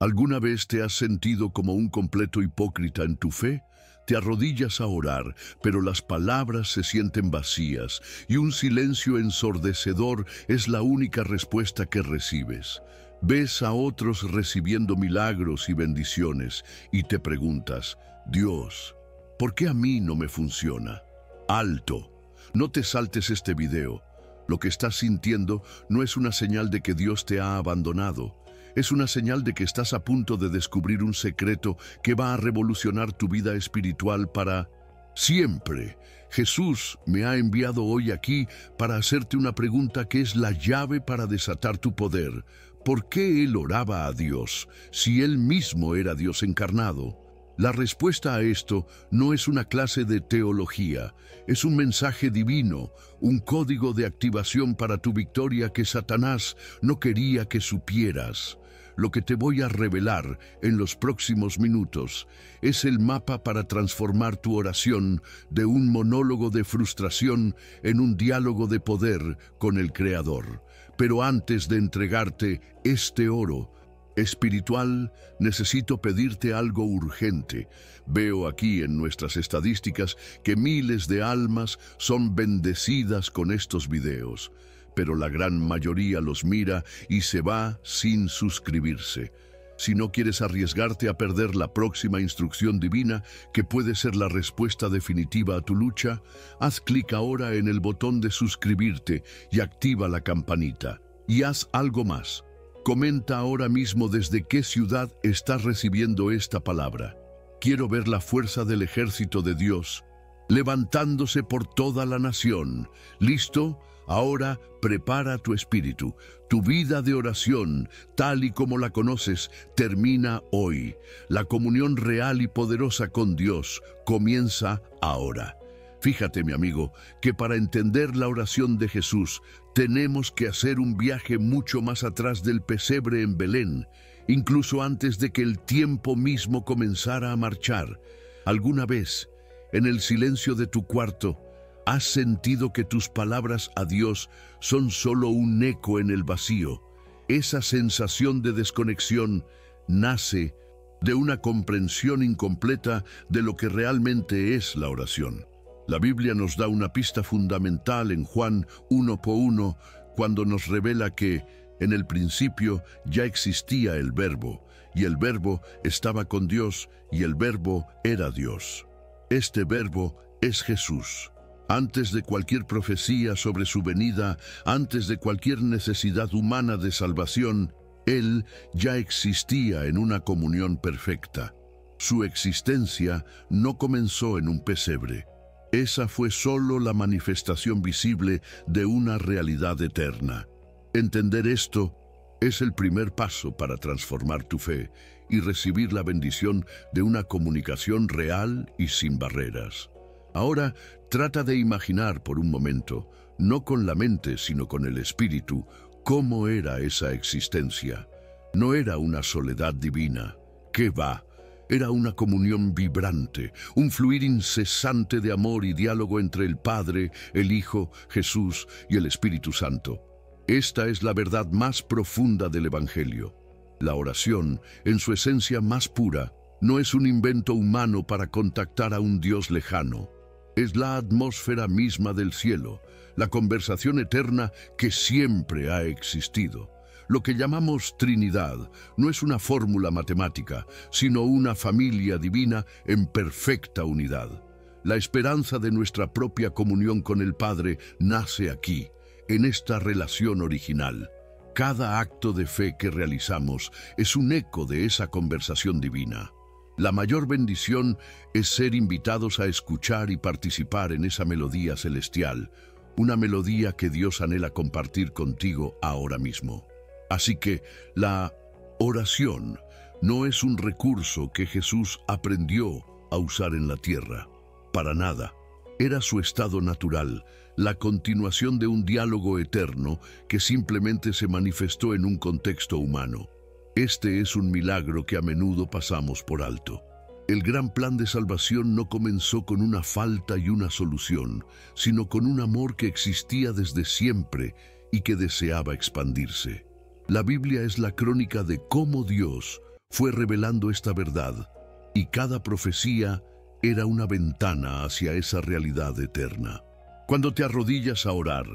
¿Alguna vez te has sentido como un completo hipócrita en tu fe? Te arrodillas a orar, pero las palabras se sienten vacías y un silencio ensordecedor es la única respuesta que recibes. Ves a otros recibiendo milagros y bendiciones y te preguntas, Dios, ¿por qué a mí no me funciona? Alto, no te saltes este video. Lo que estás sintiendo no es una señal de que Dios te ha abandonado. Es una señal de que estás a punto de descubrir un secreto que va a revolucionar tu vida espiritual para siempre. Jesús me ha enviado hoy aquí para hacerte una pregunta que es la llave para desatar tu poder. ¿Por qué Él oraba a Dios si Él mismo era Dios encarnado? La respuesta a esto no es una clase de teología, es un mensaje divino, un código de activación para tu victoria que Satanás no quería que supieras. Lo que te voy a revelar en los próximos minutos es el mapa para transformar tu oración de un monólogo de frustración en un diálogo de poder con el Creador. Pero antes de entregarte este oro espiritual, necesito pedirte algo urgente. Veo aquí en nuestras estadísticas que miles de almas son bendecidas con estos videos, pero la gran mayoría los mira y se va sin suscribirse. Si no quieres arriesgarte a perder la próxima instrucción divina, que puede ser la respuesta definitiva a tu lucha, haz clic ahora en el botón de suscribirte y activa la campanita. Y haz algo más. Comenta ahora mismo desde qué ciudad estás recibiendo esta palabra. Quiero ver la fuerza del ejército de Dios levantándose por toda la nación. ¿Listo? Ahora prepara tu espíritu. Tu vida de oración, tal y como la conoces, termina hoy. La comunión real y poderosa con Dios comienza ahora. Fíjate, mi amigo, que para entender la oración de Jesús, tenemos que hacer un viaje mucho más atrás del pesebre en Belén, incluso antes de que el tiempo mismo comenzara a marchar. ¿Alguna vez, en el silencio de tu cuarto, has sentido que tus palabras a Dios son solo un eco en el vacío? Esa sensación de desconexión nace de una comprensión incompleta de lo que realmente es la oración. La Biblia nos da una pista fundamental en Juan 1:1 cuando nos revela que en el principio ya existía el Verbo, y el Verbo estaba con Dios, y el Verbo era Dios. Este Verbo es Jesús. Antes de cualquier profecía sobre su venida, antes de cualquier necesidad humana de salvación, Él ya existía en una comunión perfecta. Su existencia no comenzó en un pesebre. Esa fue solo la manifestación visible de una realidad eterna. Entender esto es el primer paso para transformar tu fe y recibir la bendición de una comunicación real y sin barreras. Ahora trata de imaginar por un momento, no con la mente sino con el espíritu, cómo era esa existencia. No era una soledad divina. ¿Qué va? Era una comunión vibrante, un fluir incesante de amor y diálogo entre el Padre, el Hijo, Jesús y el Espíritu Santo. Esta es la verdad más profunda del Evangelio. La oración, en su esencia más pura, no es un invento humano para contactar a un Dios lejano. Es la atmósfera misma del cielo, la conversación eterna que siempre ha existido. Lo que llamamos Trinidad no es una fórmula matemática, sino una familia divina en perfecta unidad. La esperanza de nuestra propia comunión con el Padre nace aquí, en esta relación original. Cada acto de fe que realizamos es un eco de esa conversación divina. La mayor bendición es ser invitados a escuchar y participar en esa melodía celestial, una melodía que Dios anhela compartir contigo ahora mismo. Así que la oración no es un recurso que Jesús aprendió a usar en la tierra. Para nada. Era su estado natural, la continuación de un diálogo eterno que simplemente se manifestó en un contexto humano. Este es un milagro que a menudo pasamos por alto. El gran plan de salvación no comenzó con una falta y una solución, sino con un amor que existía desde siempre y que deseaba expandirse. La Biblia es la crónica de cómo Dios, fue revelando esta verdad, y cada profecía era una ventana hacia esa realidad eterna. Cuando te arrodillas a orar,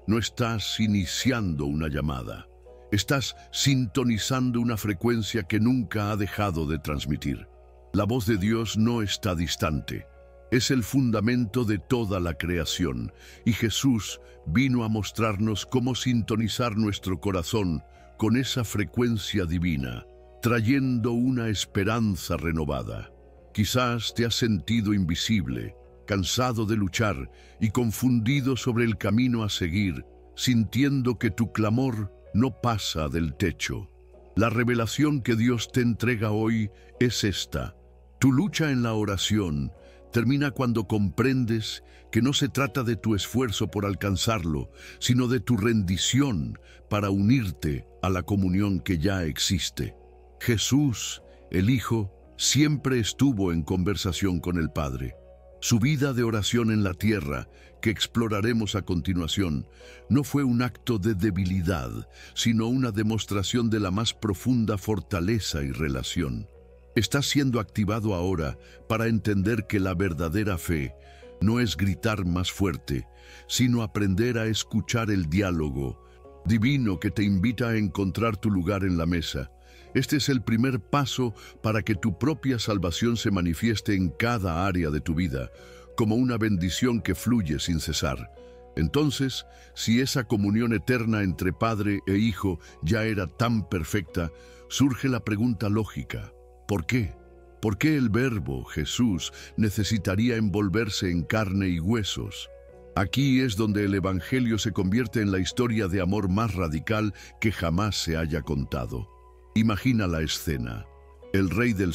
no estás iniciando una llamada, estás sintonizando una frecuencia que nunca ha dejado de transmitir. La voz de Dios no está distante, es el fundamento de toda la creación, y Jesús vino a mostrarnos cómo sintonizar nuestro corazón con esa frecuencia divina, trayendo una esperanza renovada. Quizás te has sentido invisible, cansado de luchar y confundido sobre el camino a seguir, sintiendo que tu clamor no pasa del techo. La revelación que Dios te entrega hoy es esta. Tu lucha en la oración termina cuando comprendes que no se trata de tu esfuerzo por alcanzarlo, sino de tu rendición para unirte a la comunión que ya existe. Jesús, el Hijo, siempre estuvo en conversación con el Padre. Su vida de oración en la tierra, que exploraremos a continuación, no fue un acto de debilidad, sino una demostración de la más profunda fortaleza y relación. Está siendo activado ahora para entender que la verdadera fe no es gritar más fuerte, sino aprender a escuchar el diálogo divino que te invita a encontrar tu lugar en la mesa. Este es el primer paso para que tu propia salvación se manifieste en cada área de tu vida, como una bendición que fluye sin cesar. Entonces, si esa comunión eterna entre Padre e Hijo ya era tan perfecta, surge la pregunta lógica: ¿por qué? ¿Por qué el Verbo, Jesús, necesitaría envolverse en carne y huesos? Aquí es donde el Evangelio se convierte en la historia de amor más radical que jamás se haya contado. Imagina la escena. El Rey del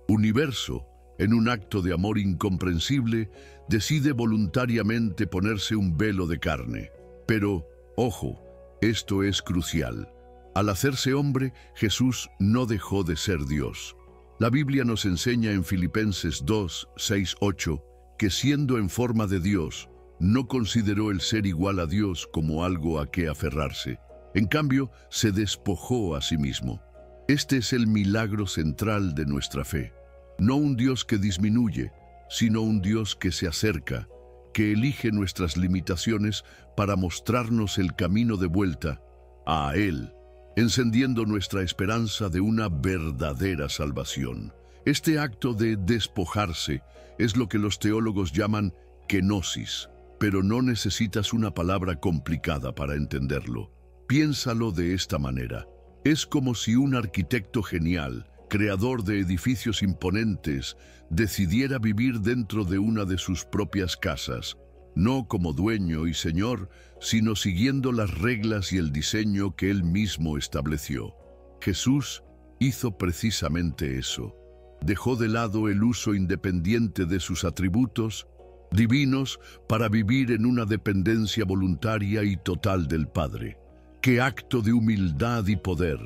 universo, en un acto de amor incomprensible, decide voluntariamente ponerse un velo de carne. Pero, ojo, esto es crucial. Al hacerse hombre, Jesús no dejó de ser Dios. La Biblia nos enseña en Filipenses 2, 6, 8, que siendo en forma de Dios, no consideró el ser igual a Dios como algo a que aferrarse. En cambio, se despojó a sí mismo. Este es el milagro central de nuestra fe. No un Dios que disminuye, sino un Dios que se acerca, que elige nuestras limitaciones para mostrarnos el camino de vuelta a Él, encendiendo nuestra esperanza de una verdadera salvación. Este acto de despojarse es lo que los teólogos llaman kenosis, pero no necesitas una palabra complicada para entenderlo. Piénsalo de esta manera. Es como si un arquitecto genial, creador de edificios imponentes, decidiera vivir dentro de una de sus propias casas, no como dueño y señor, sino siguiendo las reglas y el diseño que él mismo estableció. Jesús hizo precisamente eso. Dejó de lado el uso independiente de sus atributos divinos para vivir en una dependencia voluntaria y total del Padre. ¡Qué acto de humildad y poder!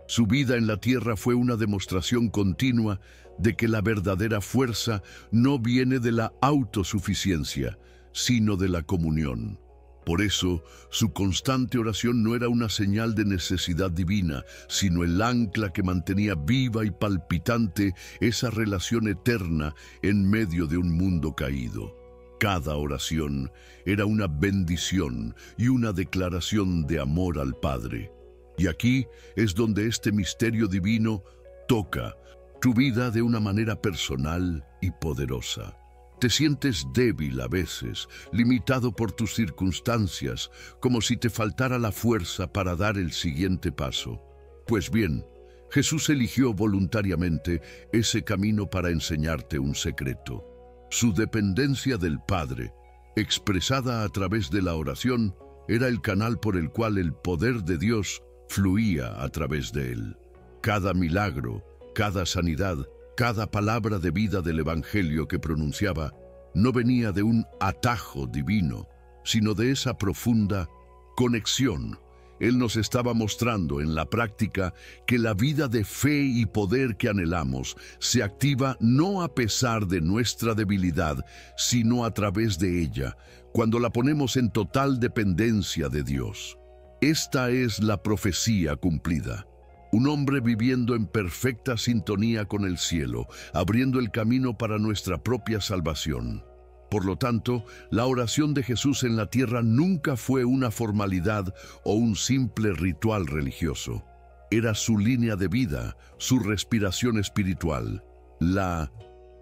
Su vida en la tierra fue una demostración continua de que la verdadera fuerza no viene de la autosuficiencia, sino de la comunión. Por eso, su constante oración no era una señal de necesidad divina, sino el ancla que mantenía viva y palpitante esa relación eterna en medio de un mundo caído. Cada oración era una bendición y una declaración de amor al Padre. Y aquí es donde este misterio divino toca tu vida de una manera personal y poderosa. Te sientes débil a veces, limitado por tus circunstancias, como si te faltara la fuerza para dar el siguiente paso. Pues bien, Jesús eligió voluntariamente ese camino para enseñarte un secreto. Su dependencia del Padre, expresada a través de la oración, era el canal por el cual el poder de Dios fluía a través de él. Cada milagro, cada sanidad, cada palabra de vida del Evangelio que pronunciaba no venía de un atajo divino, sino de esa profunda conexión. Él nos estaba mostrando en la práctica que la vida de fe y poder que anhelamos se activa no a pesar de nuestra debilidad, sino a través de ella, cuando la ponemos en total dependencia de Dios. Esta es la profecía cumplida. un hombre viviendo en perfecta sintonía con el cielo, abriendo el camino para nuestra propia salvación. Por lo tanto, la oración de Jesús en la tierra nunca fue una formalidad o un simple ritual religioso. Era su línea de vida, su respiración espiritual, la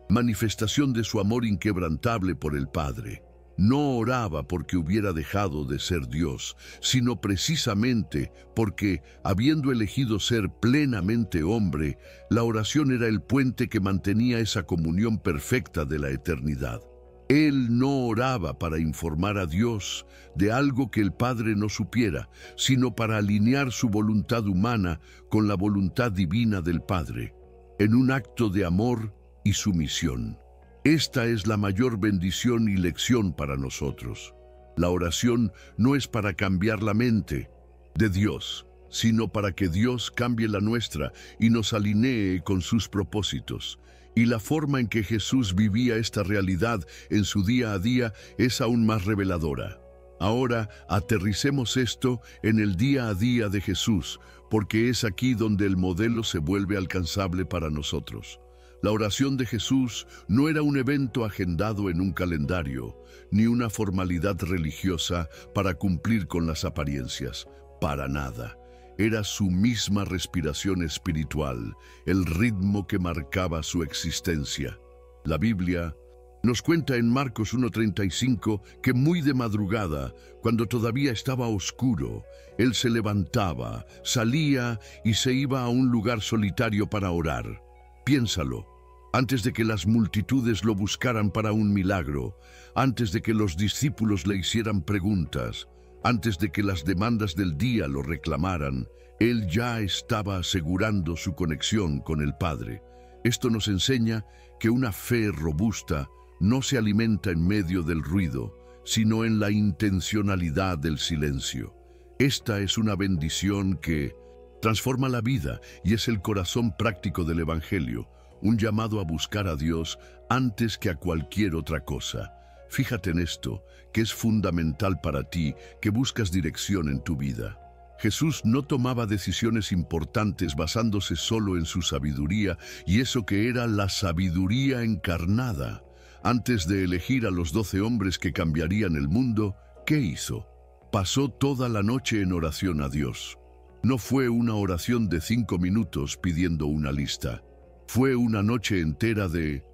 manifestación de su amor inquebrantable por el Padre. No oraba porque hubiera dejado de ser Dios, sino precisamente porque, habiendo elegido ser plenamente hombre, la oración era el puente que mantenía esa comunión perfecta de la eternidad. Él no oraba para informar a Dios de algo que el Padre no supiera, sino para alinear su voluntad humana con la voluntad divina del Padre, en un acto de amor y sumisión. Esta es la mayor bendición y lección para nosotros. La oración no es para cambiar la mente de Dios, sino para que Dios cambie la nuestra y nos alinee con sus propósitos. Y la forma en que Jesús vivía esta realidad en su día a día es aún más reveladora. Ahora aterricemos esto en el día a día de Jesús, porque es aquí donde el modelo se vuelve alcanzable para nosotros. La oración de Jesús no era un evento agendado en un calendario, ni una formalidad religiosa para cumplir con las apariencias. Para nada. Era su misma respiración espiritual, el ritmo que marcaba su existencia. La Biblia nos cuenta en Marcos 1:35 que muy de madrugada, cuando todavía estaba oscuro, él se levantaba, salía y se iba a un lugar solitario para orar. Piénsalo. Antes de que las multitudes lo buscaran para un milagro, antes de que los discípulos le hicieran preguntas, antes de que las demandas del día lo reclamaran, él ya estaba asegurando su conexión con el Padre. Esto nos enseña que una fe robusta no se alimenta en medio del ruido, sino en la intencionalidad del silencio. Esta es una bendición que transforma la vida y es el corazón práctico del Evangelio, un llamado a buscar a Dios antes que a cualquier otra cosa. Fíjate en esto, que es fundamental para ti, que buscas dirección en tu vida. Jesús no tomaba decisiones importantes basándose solo en su sabiduría, y eso que era la sabiduría encarnada. Antes de elegir a los 12 hombres que cambiarían el mundo, ¿qué hizo? Pasó toda la noche en oración a Dios. No fue una oración de 5 minutos pidiendo una lista. Fue una noche entera de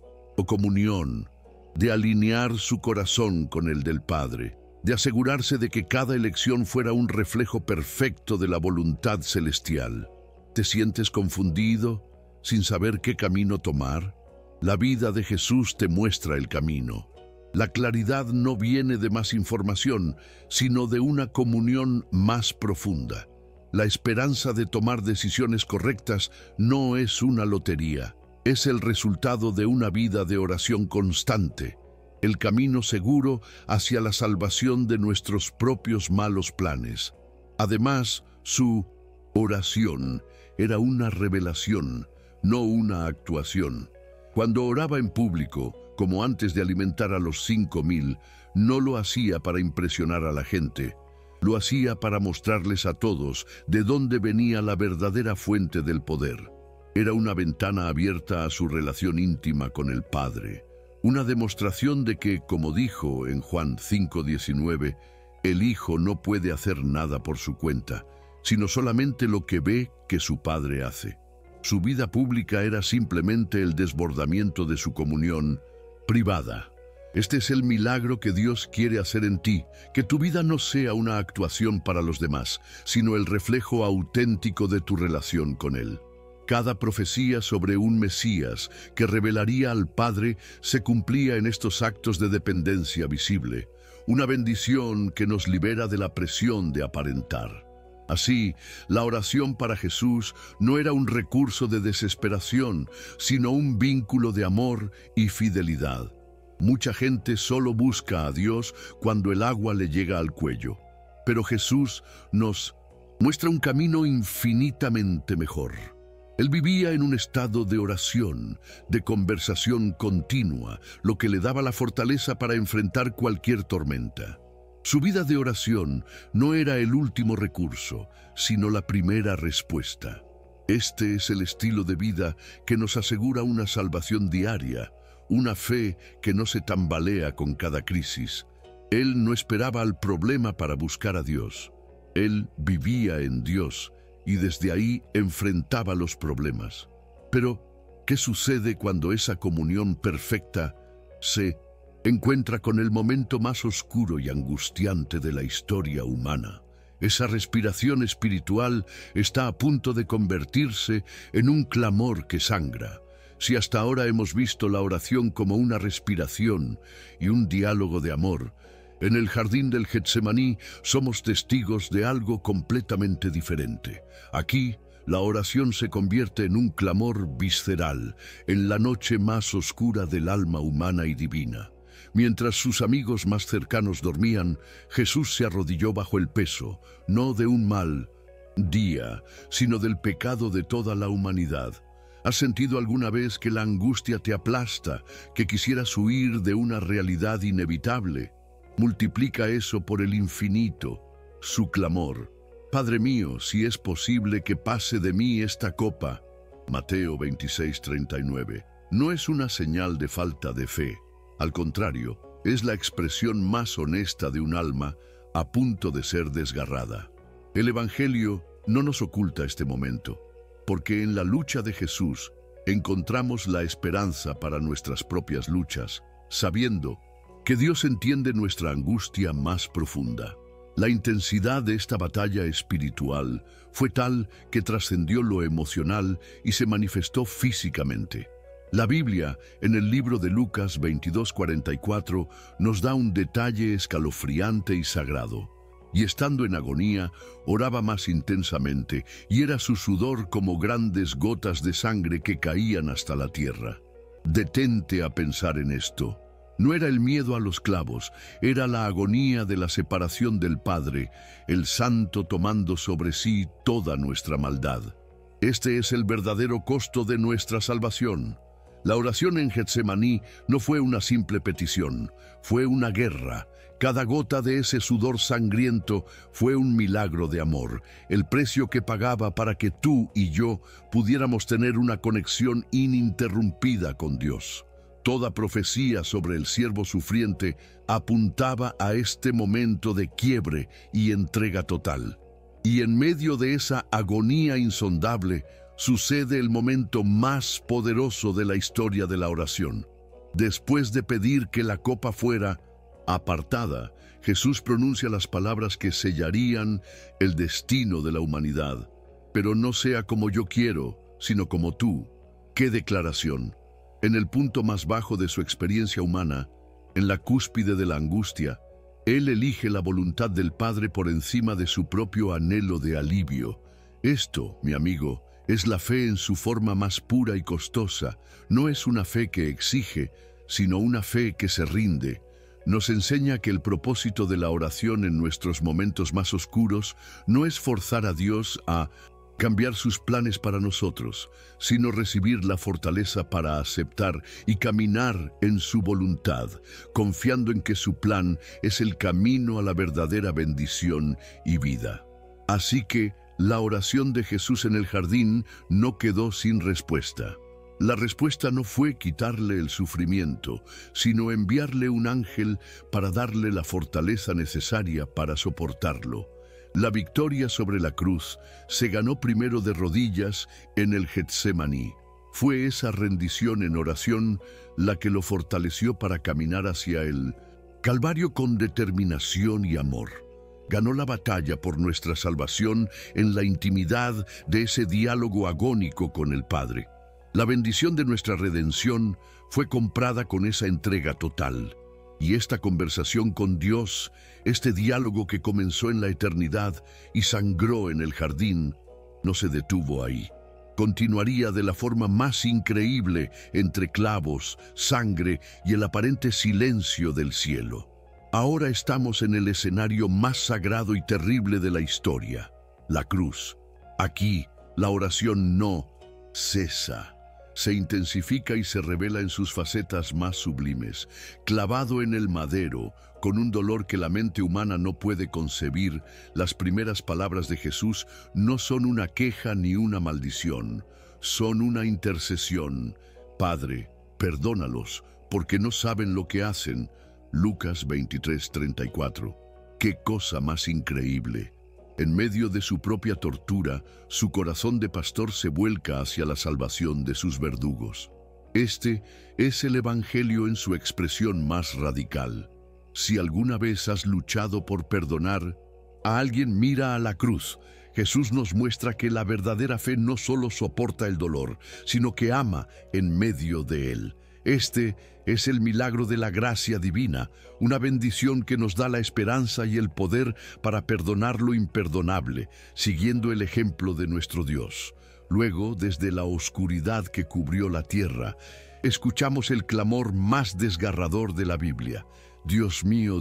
comunión, de alinear su corazón con el del Padre, de asegurarse de que cada elección fuera un reflejo perfecto de la voluntad celestial. ¿Te sientes confundido, sin saber qué camino tomar? La vida de Jesús te muestra el camino. La claridad no viene de más información, sino de una comunión más profunda. La esperanza de tomar decisiones correctas no es una lotería, es el resultado de una vida de oración constante, el camino seguro hacia la salvación de nuestros propios malos planes. Además, su oración era una revelación, no una actuación. Cuando oraba en público, como antes de alimentar a los 5,000, no lo hacía para impresionar a la gente. Lo hacía para mostrarles a todos de dónde venía la verdadera fuente del poder. Era una ventana abierta a su relación íntima con el Padre. Una demostración de que, como dijo en Juan 5:19, el Hijo no puede hacer nada por su cuenta, sino solamente lo que ve que su Padre hace. Su vida pública era simplemente el desbordamiento de su comunión privada. Este es el milagro que Dios quiere hacer en ti, que tu vida no sea una actuación para los demás, sino el reflejo auténtico de tu relación con Él. Cada profecía sobre un Mesías que revelaría al Padre se cumplía en estos actos de dependencia visible, una bendición que nos libera de la presión de aparentar. Así, la oración para Jesús no era un recurso de desesperación, sino un vínculo de amor y fidelidad. Mucha gente solo busca a Dios cuando el agua le llega al cuello, pero Jesús nos muestra un camino infinitamente mejor. Él vivía en un estado de oración, de conversación continua, lo que le daba la fortaleza para enfrentar cualquier tormenta. Su vida de oración no era el último recurso, sino la primera respuesta. Este es el estilo de vida que nos asegura una salvación diaria, una fe que no se tambalea con cada crisis. Él no esperaba al problema para buscar a Dios. Él vivía en Dios y desde ahí enfrentaba los problemas. Pero, ¿qué sucede cuando esa comunión perfecta se encuentra con el momento más oscuro y angustiante de la historia humana? Esa respiración espiritual está a punto de convertirse en un clamor que sangra. Si hasta ahora hemos visto la oración como una respiración y un diálogo de amor, en el jardín del Getsemaní somos testigos de algo completamente diferente. Aquí, la oración se convierte en un clamor visceral, en la noche más oscura del alma humana y divina. Mientras sus amigos más cercanos dormían, Jesús se arrodilló bajo el peso, no de un mal día, sino del pecado de toda la humanidad. ¿Has sentido alguna vez que la angustia te aplasta, que quisieras huir de una realidad inevitable? Multiplica eso por el infinito, su clamor. Padre mío, si es posible que pase de mí esta copa. Mateo 26:39. No es una señal de falta de fe. Al contrario, es la expresión más honesta de un alma a punto de ser desgarrada. El Evangelio no nos oculta este momento, porque en la lucha de Jesús encontramos la esperanza para nuestras propias luchas, sabiendo que Dios entiende nuestra angustia más profunda. La intensidad de esta batalla espiritual fue tal que trascendió lo emocional y se manifestó físicamente. La Biblia, en el libro de Lucas 22:44, nos da un detalle escalofriante y sagrado. Y estando en agonía, oraba más intensamente, y era su sudor como grandes gotas de sangre que caían hasta la tierra. Detente a pensar en esto. No era el miedo a los clavos, era la agonía de la separación del Padre, el Santo tomando sobre sí toda nuestra maldad. Este es el verdadero costo de nuestra salvación. La oración en Getsemaní no fue una simple petición, fue una guerra. Cada gota de ese sudor sangriento fue un milagro de amor, el precio que pagaba para que tú y yo pudiéramos tener una conexión ininterrumpida con Dios. Toda profecía sobre el siervo sufriente apuntaba a este momento de quiebre y entrega total. Y en medio de esa agonía insondable, sucede el momento más poderoso de la historia de la oración. Después de pedir que la copa fuera apartada, Jesús pronuncia las palabras que sellarían el destino de la humanidad. Pero no sea como yo quiero, sino como tú. ¡Qué declaración! En el punto más bajo de su experiencia humana, en la cúspide de la angustia, Él elige la voluntad del Padre por encima de su propio anhelo de alivio. Esto, mi amigo, es la fe en su forma más pura y costosa. No es una fe que exige, sino una fe que se rinde. Nos enseña que el propósito de la oración en nuestros momentos más oscuros no es forzar a Dios a cambiar sus planes para nosotros, sino recibir la fortaleza para aceptar y caminar en su voluntad, confiando en que su plan es el camino a la verdadera bendición y vida. Así que, la oración de Jesús en el jardín no quedó sin respuesta. La respuesta no fue quitarle el sufrimiento, sino enviarle un ángel para darle la fortaleza necesaria para soportarlo. La victoria sobre la cruz se ganó primero de rodillas en el Getsemaní. Fue esa rendición en oración la que lo fortaleció para caminar hacia el Calvario con determinación y amor. Ganó la batalla por nuestra salvación en la intimidad de ese diálogo agónico con el Padre. La bendición de nuestra redención fue comprada con esa entrega total. Y esta conversación con Dios, este diálogo que comenzó en la eternidad y sangró en el jardín, no se detuvo ahí. Continuaría de la forma más increíble entre clavos, sangre y el aparente silencio del cielo. Ahora estamos en el escenario más sagrado y terrible de la historia, la cruz. Aquí, la oración no cesa. se intensifica y se revela en sus facetas más sublimes. Clavado en el madero, con un dolor que la mente humana no puede concebir, las primeras palabras de Jesús no son una queja ni una maldición, son una intercesión. Padre, perdónalos, porque no saben lo que hacen. Lucas 23:34. ¡Qué cosa más increíble! En medio de su propia tortura, su corazón de pastor se vuelca hacia la salvación de sus verdugos. Este es el Evangelio en su expresión más radical. Si alguna vez has luchado por perdonar a alguien, mira a la cruz. Jesús nos muestra que la verdadera fe no solo soporta el dolor, sino que ama en medio de él. Este es el milagro de la gracia divina, una bendición que nos da la esperanza y el poder para perdonar lo imperdonable, siguiendo el ejemplo de nuestro Dios. Luego, desde la oscuridad que cubrió la tierra, escuchamos el clamor más desgarrador de la Biblia. Dios mío,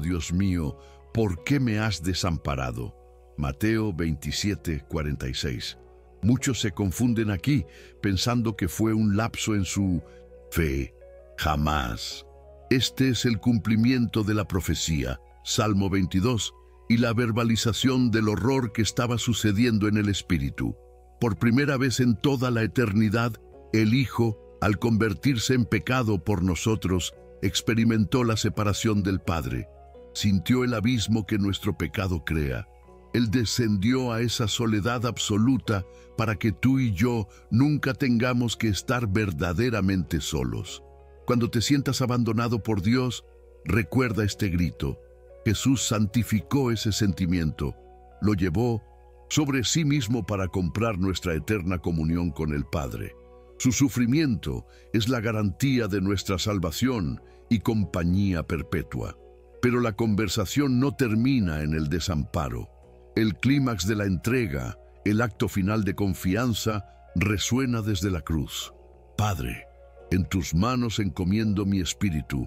¿por qué me has desamparado? Mateo 27:46. Muchos se confunden aquí, pensando que fue un lapso en su fe. Jamás. Este es el cumplimiento de la profecía, Salmo 22, y la verbalización del horror que estaba sucediendo en el Espíritu. Por primera vez en toda la eternidad, el Hijo, al convertirse en pecado por nosotros, experimentó la separación del Padre. Sintió el abismo que nuestro pecado crea. Él descendió a esa soledad absoluta para que tú y yo nunca tengamos que estar verdaderamente solos. Cuando te sientas abandonado por Dios, recuerda este grito. Jesús santificó ese sentimiento, lo llevó sobre sí mismo para comprar nuestra eterna comunión con el Padre. Su sufrimiento es la garantía de nuestra salvación y compañía perpetua. Pero la conversación no termina en el desamparo. El clímax de la entrega, el acto final de confianza, resuena desde la cruz. Padre, en tus manos encomiendo mi espíritu.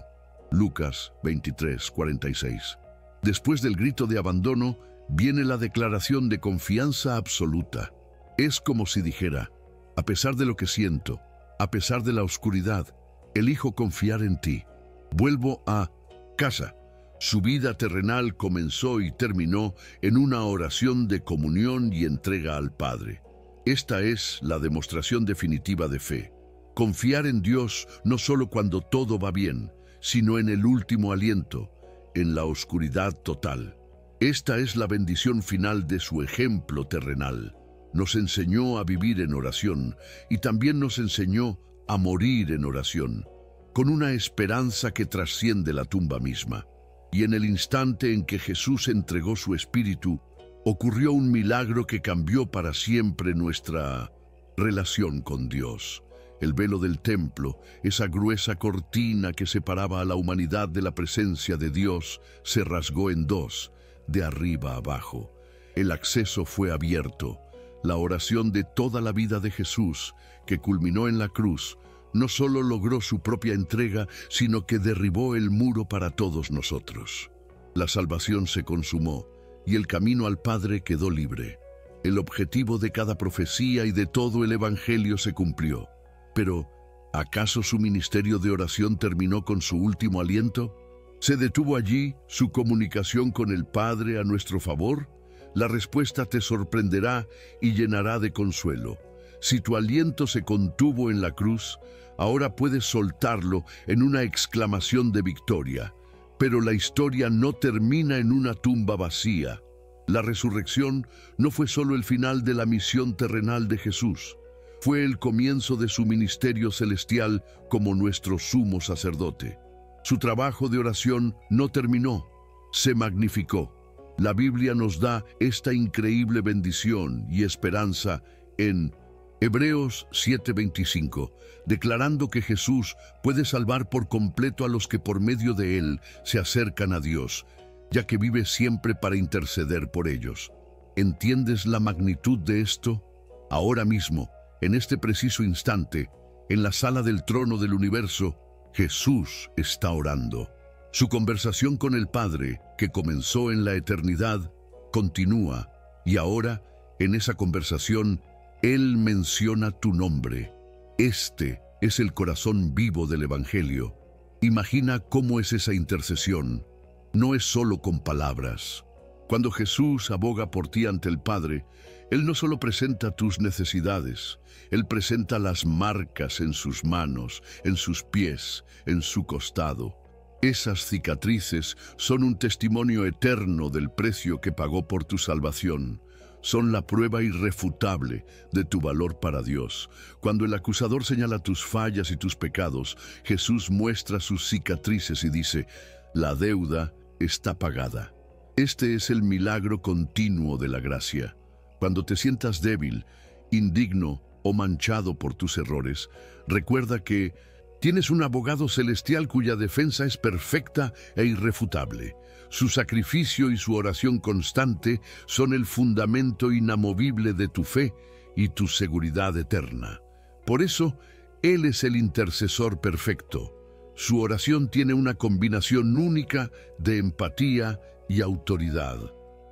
Lucas 23:46. Después del grito de abandono, viene la declaración de confianza absoluta. Es como si dijera, a pesar de lo que siento, a pesar de la oscuridad, elijo confiar en ti. Vuelvo a casa. Su vida terrenal comenzó y terminó en una oración de comunión y entrega al Padre. Esta es la demostración definitiva de fe. Confiar en Dios no solo cuando todo va bien, sino en el último aliento, en la oscuridad total. Esta es la bendición final de su ejemplo terrenal. Nos enseñó a vivir en oración y también nos enseñó a morir en oración, con una esperanza que trasciende la tumba misma. Y en el instante en que Jesús entregó su espíritu, ocurrió un milagro que cambió para siempre nuestra relación con Dios. El velo del templo, esa gruesa cortina que separaba a la humanidad de la presencia de Dios, se rasgó en dos, de arriba a abajo. El acceso fue abierto. La oración de toda la vida de Jesús, que culminó en la cruz, no solo logró su propia entrega, sino que derribó el muro para todos nosotros. La salvación se consumó y el camino al Padre quedó libre. El objetivo de cada profecía y de todo el Evangelio se cumplió. Pero, ¿acaso su ministerio de oración terminó con su último aliento? ¿Se detuvo allí su comunicación con el Padre a nuestro favor? La respuesta te sorprenderá y llenará de consuelo. Si tu aliento se contuvo en la cruz, ahora puedes soltarlo en una exclamación de victoria. Pero la historia no termina en una tumba vacía. La resurrección no fue solo el final de la misión terrenal de Jesús. Fue el comienzo de su ministerio celestial como nuestro sumo sacerdote. Su trabajo de oración no terminó, se magnificó. La Biblia nos da esta increíble bendición y esperanza en Hebreos 7:25, declarando que Jesús puede salvar por completo a los que por medio de Él se acercan a Dios, ya que vive siempre para interceder por ellos. ¿Entiendes la magnitud de esto? Ahora mismo, en este preciso instante, en la sala del trono del universo, Jesús está orando. Su conversación con el Padre, que comenzó en la eternidad, continúa, y ahora, en esa conversación, Él menciona tu nombre. Este es el corazón vivo del Evangelio. Imagina cómo es esa intercesión. No es solo con palabras. Cuando Jesús aboga por ti ante el Padre, Él no solo presenta tus necesidades, Él presenta las marcas en sus manos, en sus pies, en su costado. Esas cicatrices son un testimonio eterno del precio que pagó por tu salvación. Son la prueba irrefutable de tu valor para Dios. Cuando el acusador señala tus fallas y tus pecados, Jesús muestra sus cicatrices y dice: la deuda está pagada. Este es el milagro continuo de la gracia. Cuando te sientas débil, indigno o manchado por tus errores, recuerda que tienes un abogado celestial cuya defensa es perfecta e irrefutable. Su sacrificio y su oración constante son el fundamento inamovible de tu fe y tu seguridad eterna. Por eso, Él es el intercesor perfecto. Su oración tiene una combinación única de empatía y autoridad.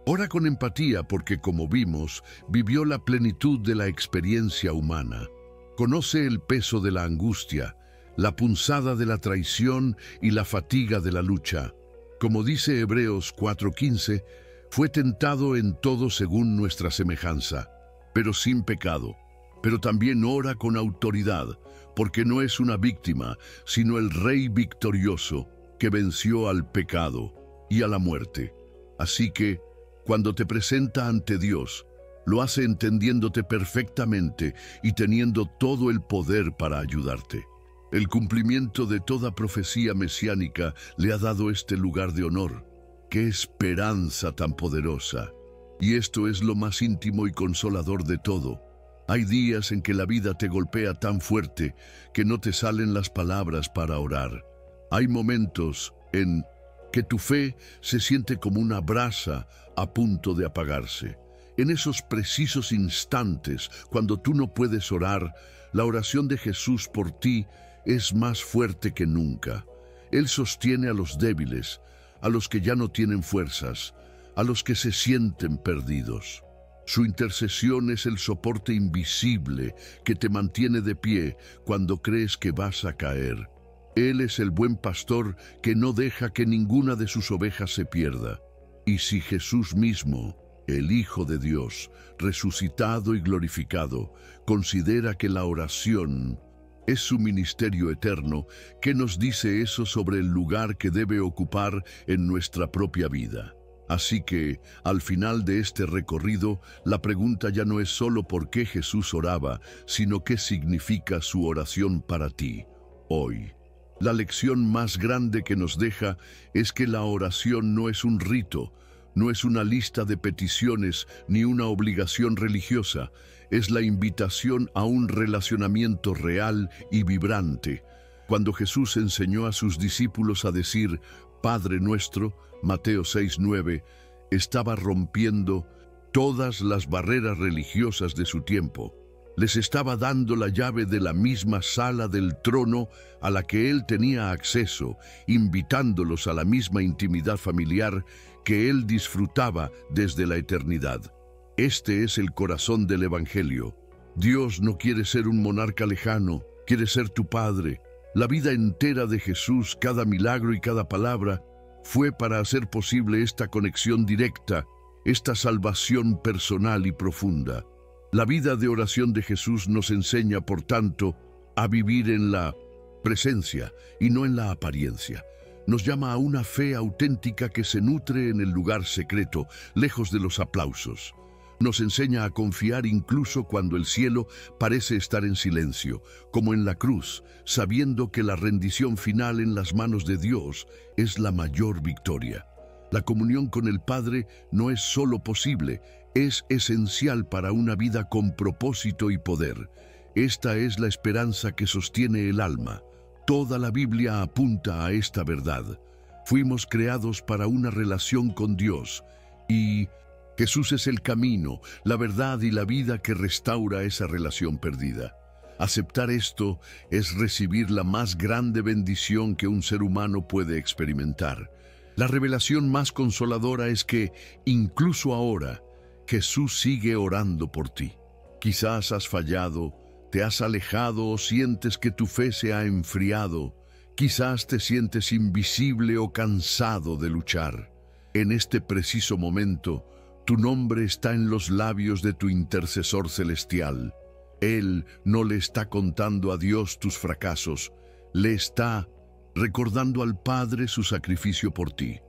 Ora con empatía porque, como vimos, vivió la plenitud de la experiencia humana. Conoce el peso de la angustia, la punzada de la traición y la fatiga de la lucha. Como dice Hebreos 4:15, fue tentado en todo según nuestra semejanza, pero sin pecado. Pero también ora con autoridad, porque no es una víctima, sino el Rey victorioso que venció al pecado y a la muerte. Así que, cuando te presenta ante Dios, lo hace entendiéndote perfectamente y teniendo todo el poder para ayudarte. El cumplimiento de toda profecía mesiánica le ha dado este lugar de honor. ¡Qué esperanza tan poderosa! Y esto es lo más íntimo y consolador de todo. Hay días en que la vida te golpea tan fuerte que no te salen las palabras para orar. Hay momentos en que tu fe se siente como una brasa a punto de apagarse. En esos precisos instantes, cuando tú no puedes orar, la oración de Jesús por ti es más fuerte que nunca. Él sostiene a los débiles, a los que ya no tienen fuerzas, a los que se sienten perdidos. Su intercesión es el soporte invisible que te mantiene de pie cuando crees que vas a caer. Él es el buen pastor que no deja que ninguna de sus ovejas se pierda. Y si Jesús mismo, el Hijo de Dios, resucitado y glorificado, considera que la oración es su ministerio eterno, ¿qué nos dice eso sobre el lugar que debe ocupar en nuestra propia vida? Así que, al final de este recorrido, la pregunta ya no es solo por qué Jesús oraba, sino qué significa su oración para ti, hoy. La lección más grande que nos deja es que la oración no es un rito, no es una lista de peticiones ni una obligación religiosa, es la invitación a un relacionamiento real y vibrante. Cuando Jesús enseñó a sus discípulos a decir Padre nuestro, Mateo 6:9, estaba rompiendo todas las barreras religiosas de su tiempo. Les estaba dando la llave de la misma sala del trono a la que él tenía acceso, invitándolos a la misma intimidad familiar que él disfrutaba desde la eternidad. Este es el corazón del Evangelio. Dios no quiere ser un monarca lejano, quiere ser tu Padre. La vida entera de Jesús, cada milagro y cada palabra, fue para hacer posible esta conexión directa, esta salvación personal y profunda. La vida de oración de Jesús nos enseña, por tanto, a vivir en la presencia y no en la apariencia. Nos llama a una fe auténtica que se nutre en el lugar secreto, lejos de los aplausos. Nos enseña a confiar incluso cuando el cielo parece estar en silencio, como en la cruz, sabiendo que la rendición final en las manos de Dios es la mayor victoria. La comunión con el Padre no es solo posible, es esencial para una vida con propósito y poder. Esta es la esperanza que sostiene el alma. Toda la Biblia apunta a esta verdad. Fuimos creados para una relación con Dios y Jesús es el camino, la verdad y la vida que restaura esa relación perdida. Aceptar esto es recibir la más grande bendición que un ser humano puede experimentar. La revelación más consoladora es que, incluso ahora, Jesús sigue orando por ti. Quizás has fallado, ¿Te has alejado o sientes que tu fe se ha enfriado? Quizás te sientes invisible o cansado de luchar. En este preciso momento, tu nombre está en los labios de tu intercesor celestial. Él no le está contando a Dios tus fracasos, le está recordando al Padre su sacrificio por ti.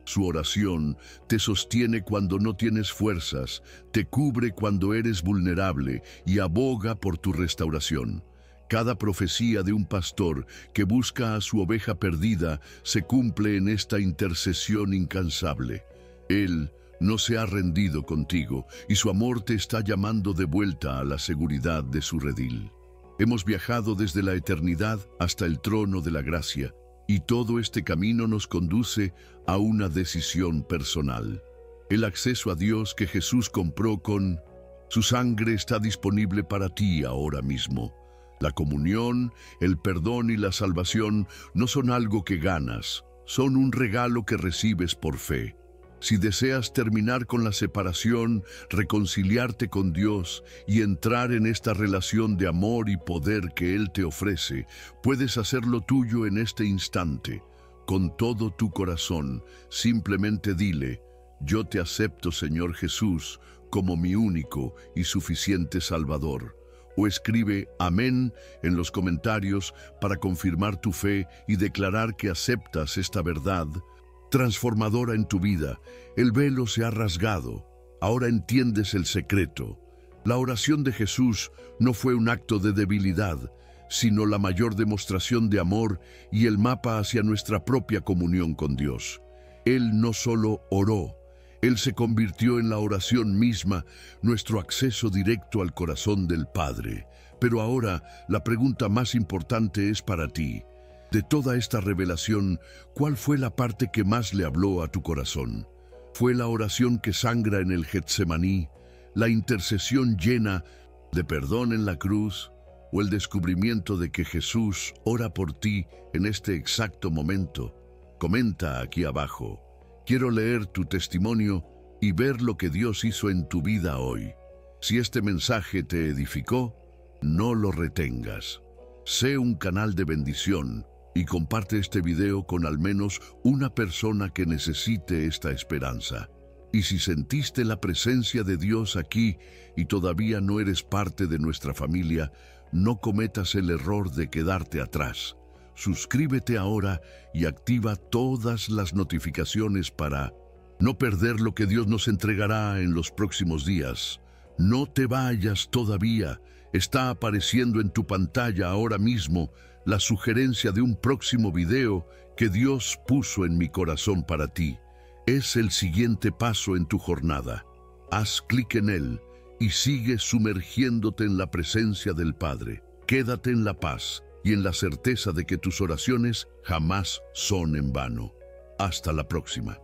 Su oración te sostiene cuando no tienes fuerzas, te cubre cuando eres vulnerable y aboga por tu restauración. Cada profecía de un pastor que busca a su oveja perdida se cumple en esta intercesión incansable. Él no se ha rendido contigo y su amor te está llamando de vuelta a la seguridad de su redil. Hemos viajado desde la eternidad hasta el trono de la gracia, y todo este camino nos conduce a una decisión personal. El acceso a Dios que Jesús compró con su sangre está disponible para ti ahora mismo. La comunión, el perdón y la salvación no son algo que ganas, son un regalo que recibes por fe. Si deseas terminar con la separación, reconciliarte con Dios y entrar en esta relación de amor y poder que Él te ofrece, puedes hacerlo tuyo en este instante. Con todo tu corazón, simplemente dile: yo te acepto, Señor Jesús, como mi único y suficiente Salvador. O escribe amén en los comentarios para confirmar tu fe y declarar que aceptas esta verdad transformadora en tu vida. El velo se ha rasgado. Ahora entiendes el secreto. La oración de Jesús no fue un acto de debilidad, sino la mayor demostración de amor y el mapa hacia nuestra propia comunión con Dios. Él no solo oró, Él se convirtió en la oración misma, nuestro acceso directo al corazón del Padre. Pero ahora, la pregunta más importante es para ti. De toda esta revelación, ¿cuál fue la parte que más le habló a tu corazón? ¿Fue la oración que sangra en el Getsemaní, la intercesión llena de perdón en la cruz, o el descubrimiento de que Jesús ora por ti en este exacto momento? Comenta aquí abajo. Quiero leer tu testimonio y ver lo que Dios hizo en tu vida hoy. Si este mensaje te edificó, no lo retengas. Sé un canal de bendición y comparte este video con al menos una persona que necesite esta esperanza. Y si sentiste la presencia de Dios aquí y todavía no eres parte de nuestra familia, no cometas el error de quedarte atrás. Suscríbete ahora y activa todas las notificaciones para no perder lo que Dios nos entregará en los próximos días. No te vayas todavía. Está apareciendo en tu pantalla ahora mismo la sugerencia de un próximo video que Dios puso en mi corazón para ti. Es el siguiente paso en tu jornada. Haz clic en él y sigue sumergiéndote en la presencia del Padre. Quédate en la paz y en la certeza de que tus oraciones jamás son en vano. Hasta la próxima.